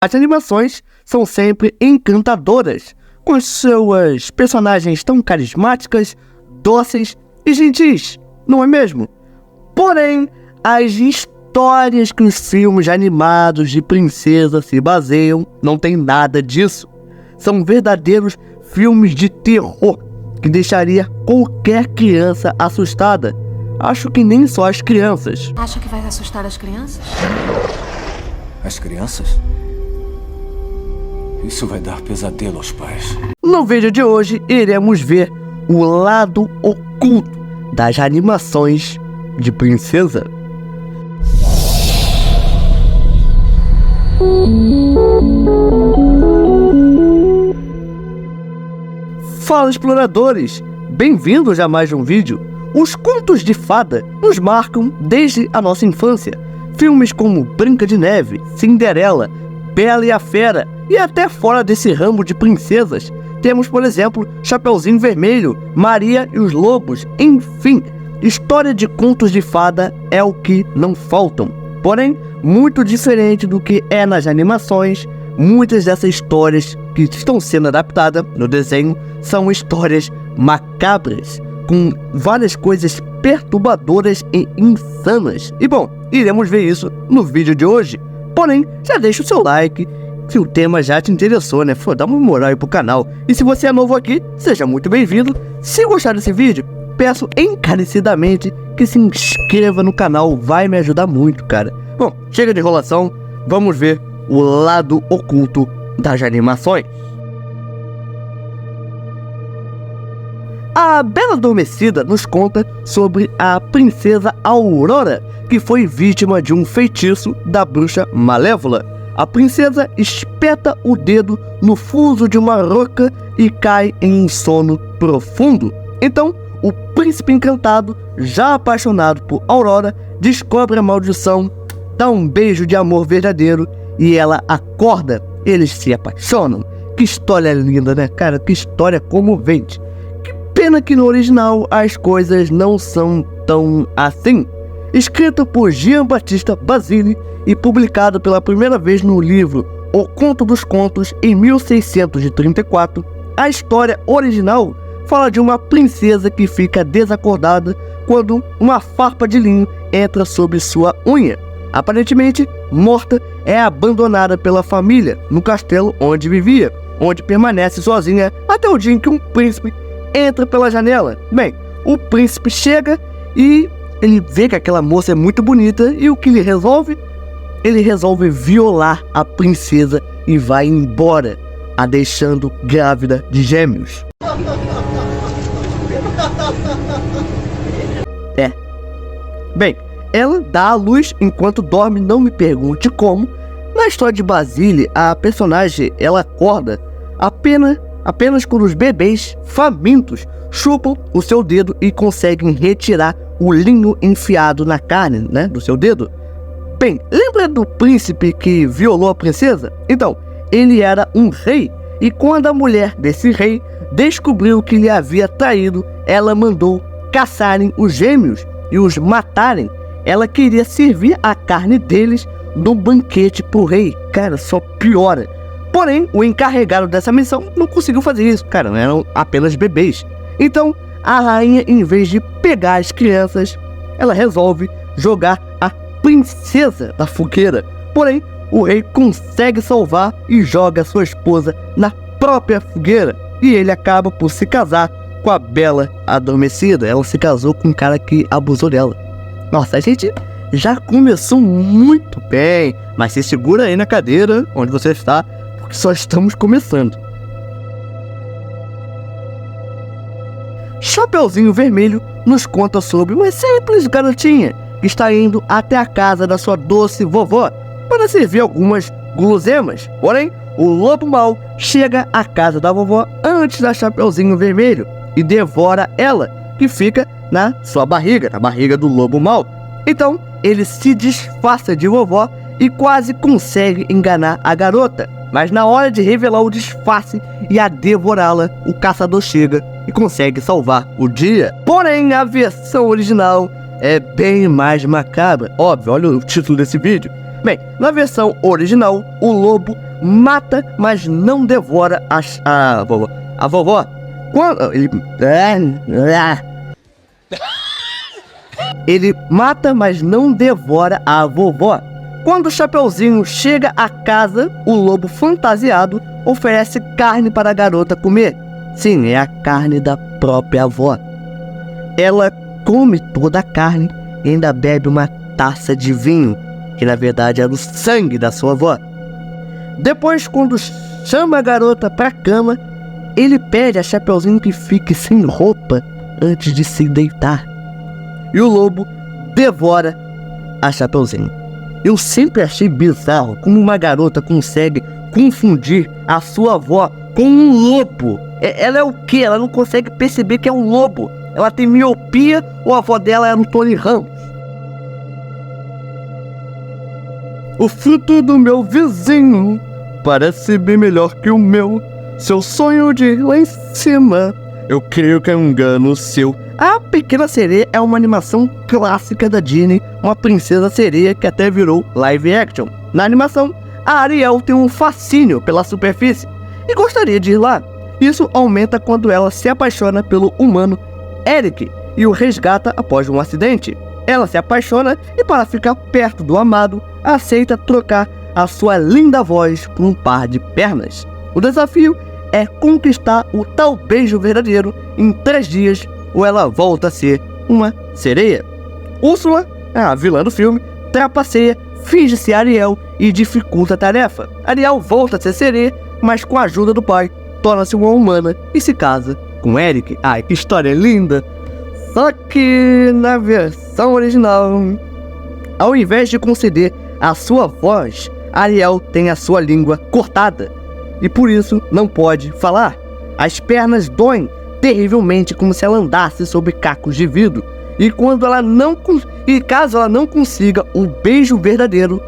As animações são sempre encantadoras, com suas personagens tão carismáticas, dóceis e gentis, não é mesmo? Porém, as histórias que os filmes animados de princesa se baseiam não tem nada disso. São verdadeiros filmes de terror que deixaria qualquer criança assustada. Acho que nem só as crianças. Acha que vai assustar as crianças? As crianças? Isso vai dar pesadelo aos pais. No vídeo de hoje, iremos ver o lado oculto das animações de princesa. Fala, exploradores! Bem-vindos a mais um vídeo. Os contos de fada nos marcam desde a nossa infância. Filmes como Branca de Neve, Cinderela, Bela e a Fera e até fora desse ramo de princesas. Temos, por exemplo, Chapeuzinho Vermelho, Maria e os Lobos, enfim. História de contos de fada é o que não faltam. Porém, muito diferente do que é nas animações, muitas dessas histórias que estão sendo adaptadas no desenho são histórias macabras, com várias coisas perturbadoras e insanas. E bom, iremos ver isso no vídeo de hoje. Porém, já deixa o seu like se o tema já te interessou, né? Dá uma moral aí pro canal. E se você é novo aqui, seja muito bem-vindo. Se gostar desse vídeo, peço encarecidamente que se inscreva no canal, vai me ajudar muito, cara. Bom, chega de enrolação, vamos ver o lado oculto das animações. A Bela Adormecida nos conta sobre a princesa Aurora, que foi vítima de um feitiço da bruxa malévola. A princesa espeta o dedo no fuso de uma roca e cai em um sono profundo. Então, o príncipe encantado, já apaixonado por Aurora, descobre a maldição, dá um beijo de amor verdadeiro e ela acorda. Eles se apaixonam. Que história linda, né, cara? Que história comovente. Que pena que no original as coisas não são tão assim. Escrito por Giambattista Basile e publicado pela primeira vez no livro O Conto dos Contos em 1634, a história original fala de uma princesa que fica desacordada quando uma farpa de linho entra sob sua unha. Aparentemente morta, é abandonada pela família no castelo onde vivia, onde permanece sozinha até o dia em que um príncipe entra pela janela. Bem, o príncipe chega e ele vê que aquela moça é muito bonita e o que ele resolve? Ele resolve violar a princesa e vai embora, a deixando grávida de gêmeos. Bem, ela dá à luz enquanto dorme, não me pergunte como. Na história de Basile, a personagem ela acorda apenas quando os bebês famintos chupam o seu dedo e conseguem retirar o linho enfiado na carne, né, do seu dedo. Bem, lembra do príncipe que violou a princesa? Então, ele era um rei, e quando a mulher desse rei descobriu que lhe havia traído, ela mandou caçarem os gêmeos e os matarem. Ela queria servir a carne deles num banquete pro rei. Cara, só piora. Porém, o encarregado dessa missão não conseguiu fazer isso. Cara, eram apenas bebês. Então, a rainha, em vez de pegar as crianças, ela resolve jogar a princesa da fogueira. Porém, o rei consegue salvar e joga sua esposa na própria fogueira. E ele acaba por se casar com a Bela Adormecida. Ela se casou com um cara que abusou dela. Nossa, a gente já começou muito bem. Mas se segura aí na cadeira onde você está, porque só estamos começando. Chapeuzinho Vermelho nos conta sobre uma simples garotinha que está indo até a casa da sua doce vovó para servir algumas guloseimas. Porém, o lobo mau chega à casa da vovó antes da Chapeuzinho Vermelho e devora ela, que fica na sua barriga, na barriga do lobo mau. Então, ele se disfarça de vovó e quase consegue enganar a garota. Mas na hora de revelar o disfarce e a devorá-la, o caçador chega e consegue salvar o dia. Porém, a versão original é bem mais macabra. Óbvio, olha o título desse vídeo. Bem, na versão original, o lobo mata, mas não devora a vovó. A vovó, quando ele mata, mas não devora a vovó. Quando o Chapeuzinho chega à casa, o lobo fantasiado oferece carne para a garota comer. Sim, é a carne da própria avó. Ela come toda a carne e ainda bebe uma taça de vinho, que na verdade era o sangue da sua avó. Depois, quando chama a garota para a cama, ele pede a Chapeuzinho que fique sem roupa antes de se deitar. E o lobo devora a Chapeuzinho. Eu sempre achei bizarro como uma garota consegue confundir a sua avó com um lobo. Ela é o quê? Ela não consegue perceber que é um lobo. Ela tem miopia ou a avó dela era um Tony Ramos? O fruto do meu vizinho parece bem melhor que o meu. Seu sonho de ir lá em cima, eu creio que é um engano seu. A Pequena Sereia é uma animação clássica da Disney, uma princesa sereia que até virou live action. Na animação, a Ariel tem um fascínio pela superfície e gostaria de ir lá. Isso aumenta quando ela se apaixona pelo humano Eric e o resgata após um acidente. Ela se apaixona e, para ficar perto do amado, aceita trocar a sua linda voz por um par de pernas. O desafio é conquistar o tal beijo verdadeiro em 3 dias, ou ela volta a ser uma sereia. Úrsula, a vilã do filme, trapaceia, finge ser Ariel e dificulta a tarefa. Ariel volta a ser sereia, mas com a ajuda do pai, torna-se uma humana e se casa com Eric. Ai, que história linda! Só que na versão original, ao invés de conceder a sua voz, Ariel tem a sua língua cortada e por isso não pode falar. As pernas doem terrivelmente, como se ela andasse sobre cacos de vidro. E caso ela não consiga o beijo verdadeiro,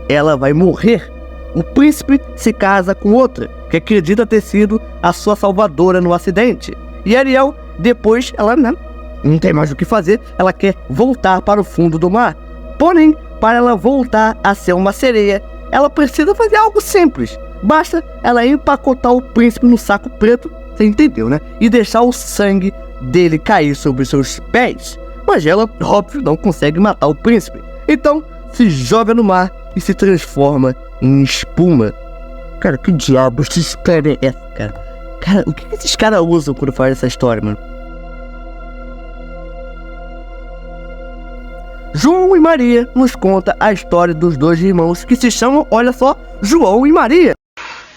ela vai morrer. O príncipe se casa com outra, que acredita ter sido a sua salvadora no acidente. E Ariel, depois, ela não tem mais o que fazer, ela quer voltar para o fundo do mar. Porém, para ela voltar a ser uma sereia, ela precisa fazer algo simples. Basta ela empacotar o príncipe no saco preto, você entendeu, né? E deixar o sangue dele cair sobre seus pés. Mas ela, óbvio, não consegue matar o príncipe. Então, se joga no mar e se transforma em espuma. Cara, que diabos de história é essa, cara? Cara, o que esses caras usam quando fazem essa história, mano? João e Maria nos conta a história dos 2 irmãos que se chamam, olha só, João e Maria.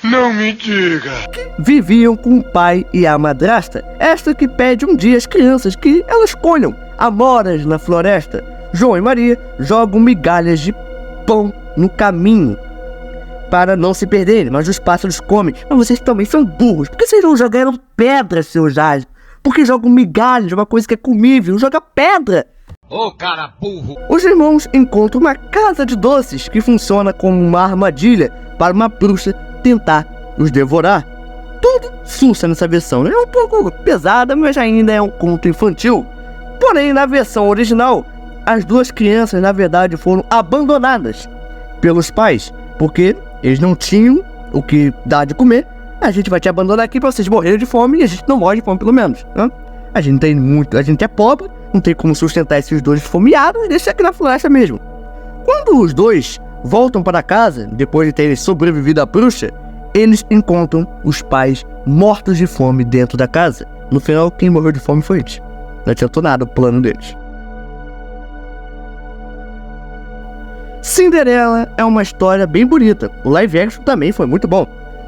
Não me diga! Que viviam com o pai e a madrasta, esta que pede um dia às crianças que elas colham amoras na floresta. João e Maria jogam migalhas de pão no caminho para não se perderem, mas os pássaros comem. Mas vocês também são burros. Por que vocês não jogaram pedra, seus jazes? Por que jogam migalhas de uma coisa que é comível? Joga pedra! Ô, cara burro! Os irmãos encontram uma casa de doces que funciona como uma armadilha para uma bruxa tentar os devorar. Tudo sussa nessa versão, né? É um pouco pesada, mas ainda é um conto infantil. Porém, na versão original, as 2 crianças, na verdade, foram abandonadas pelos pais, porque eles não tinham o que dar de comer. A gente vai te abandonar aqui para vocês morrerem de fome e a gente não morre de fome, pelo menos, né? A gente é pobre, não tem como sustentar esses 2 esfomeados e deixa aqui na floresta mesmo. Quando os 2 voltam para casa, depois de terem sobrevivido à bruxa, eles encontram os pais mortos de fome dentro da casa. No final, quem morreu de fome foi eles. Não adiantou nada o plano deles. Cinderela é uma história bem bonita. O live action também foi muito bom.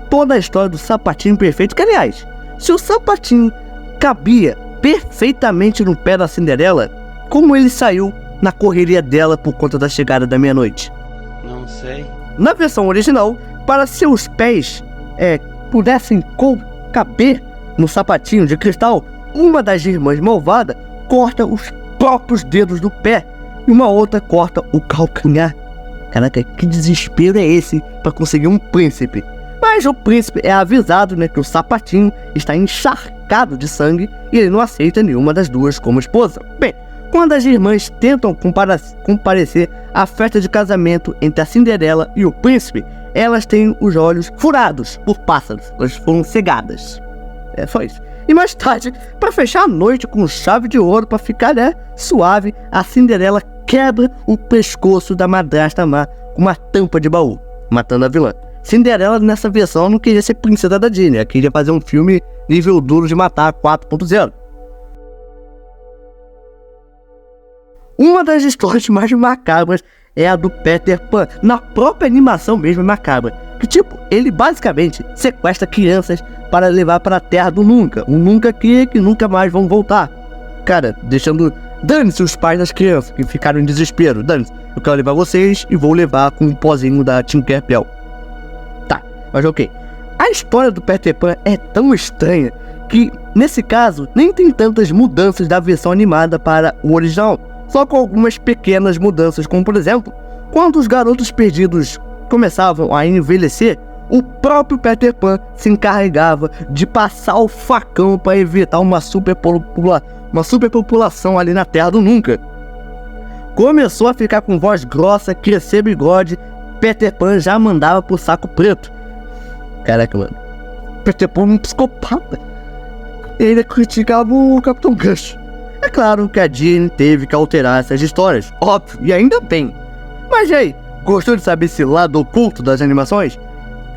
Toda a história do sapatinho perfeito, que aliás, se o sapatinho cabia perfeitamente no pé da Cinderela, como ele saiu na correria dela por conta da chegada da meia-noite? Não sei. Na versão original, para seus pés pudessem caber no sapatinho de cristal, uma das irmãs malvadas corta os próprios dedos do pé e uma outra corta o calcanhar. Caraca, que desespero é esse para conseguir um príncipe? Mas o príncipe é avisado, né, que o sapatinho está encharcado de sangue e ele não aceita nenhuma das 2 como esposa. Bem, quando as irmãs tentam comparecer à festa de casamento entre a Cinderela e o príncipe, elas têm os olhos furados por pássaros. Elas foram cegadas. É só isso. E mais tarde, para fechar a noite com chave de ouro, para ficar, suave, a Cinderela quebra o pescoço da madrasta má com uma tampa de baú, matando a vilã. Cinderela, nessa versão, não queria ser princesa da Disney, ela queria fazer um filme nível Duro de Matar 4.0. Uma das histórias mais macabras é a do Peter Pan. Na própria animação mesmo é macabra. Que tipo, ele basicamente sequestra crianças para levar para a terra do nunca. Um nunca que nunca mais vão voltar. Cara, deixando... Dane-se os pais das crianças que ficaram em desespero. Dane-se, eu quero levar vocês e vou levar com um pozinho da Tinkerbell. Tá, mas ok. A história do Peter Pan é tão estranha que, nesse caso, nem tem tantas mudanças da versão animada para o original. Só com algumas pequenas mudanças, como por exemplo, quando os garotos perdidos começavam a envelhecer, o próprio Peter Pan se encarregava de passar o facão para evitar uma superpopulação ali na Terra do Nunca. Começou a ficar com voz grossa, crescer bigode, Peter Pan já mandava pro saco preto. Caraca, mano. Peter Pan é um psicopata. E ainda criticava o Capitão Gancho. É claro que a Disney teve que alterar essas histórias, óbvio, e ainda bem. Mas e aí, gostou de saber esse lado oculto das animações?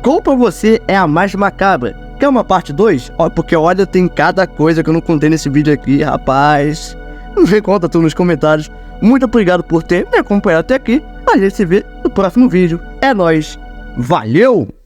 Qual pra você é a mais macabra? Quer uma parte 2? Porque olha, tem cada coisa que eu não contei nesse vídeo aqui, rapaz. Me conta tudo nos comentários. Muito obrigado por ter me acompanhado até aqui. A gente se vê no próximo vídeo. É nóis. Valeu!